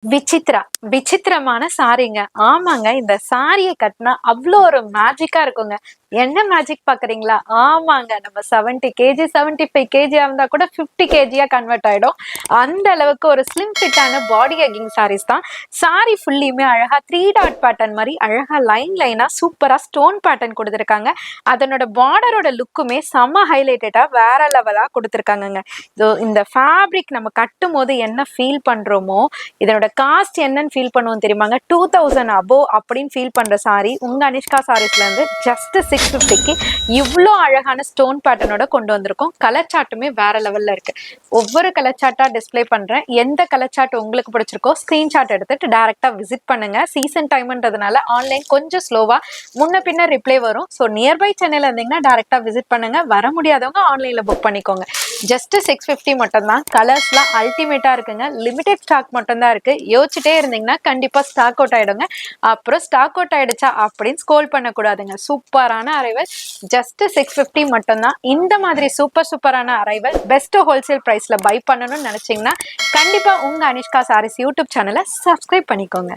விசித்ரா. விசித்திரமான சாரீங்க. ஆமாங்க. இந்த சாரிய கட்னா அவ்ளோ ஒரு மேஜிக்கா இருக்குங்க. என்ன மேஜிக் பாக்குறீங்களா? ஆமாங்க. நம்ம 70 கேஜி, 75 கேஜியா இருந்தா கூட 50 கேஜியா கன்வெர்ட் ஆயிடும். அந்த அளவுக்கு ஒரு ஸ்லிம் ஃபிட்டான பாடி ஹக்கிங் சாரீஸ் தான். சாரி ஃபுல்லியுமே அழகா 3 டாட் பேட்டர்ன் மாரி அழகா லைனா சூப்பரா ஸ்டோன் பேட்டர்ன் குடுத்துருக்காங்க. அதனோட பார்டரோட லுக்குமே செம்ம ஹைலைட்டடா வேற லெவலா குடுத்துருக்காங்கங்க. இந்த ஃபேப்ரிக் நம்ம கட்டும்போது என்ன ஃபீல் பண்றோமோ, இதனோட காஸ்ட் என்னன்னு ஃபீல் பண்ணுவோம் தெரியுமாங்க? 2000 அபோவ் அப்படின்னு ஃபீல் பண்ற சாரி உங்க அனிஷ்கா சாரீஸ்ல இருந்து ஜஸ்ட் 650க்கு இவ்ளோ அழகான ஸ்டோன் பேட்டர்னோட கொண்டு வந்திருக்கோம். கலர் சார்ட்டுமே வேற லெவல்ல இருக்கு. ஒவ்வொரு கலர் சார்ட்டா டிஸ்ப்ளே பண்றேன். எந்த கலர் சார்ட் உங்களுக்கு பிடிச்சிருக்கோ ஸ்கிரீன்ஷாட் எடுத்துட்டு டைரக்டா விசிட் பண்ணுங்க. சீசன் டைம்ன்றதுனால ஆன்லைன் கொஞ்சம் ஸ்லோவா முன்ன பின்ன ரிப்ளை வரும். ஸோ நியர்பை சென்னையில இருந்தீங்கன்னா டைரக்டா விசிட் பண்ணுங்க. வர முடியாதவங்க ஆன்லைன்ல புக் பண்ணிக்கோங்க. ஜஸ்ட் 650 மட்டும் தான். கலர்ஸ்லாம் அல்டிமேட்டா இருக்குங்க. லிமிடெட் ஸ்டாக் மட்டும் தான் இருக்கு. யோசிச்சுட்டே இருந்தீங்கன்னா கண்டிப்பா ஸ்டாக் அவுட் ஆயிடுங்க. அப்புறம் ஸ்டாக் அவுட் ஆயிடுச்சா அப்படின்னு ஸ்க்ரோல் பண்ணக்கூடாதுங்க. சூப்பரான அரைவல். ஜஸ்ட் 650 மட்டும் தான். இந்த மாதிரி சூப்பரான அரைவல் பெஸ்ட் ஹோல்சேல் பிரைஸ்ல பை பண்ணணும்னு நினைச்சீங்கன்னா கண்டிப்பா உங்க அனிஷ்கா சாரீஸ் யூடியூப் சேனலை சப்ஸ்கிரைப் பண்ணிக்கோங்க.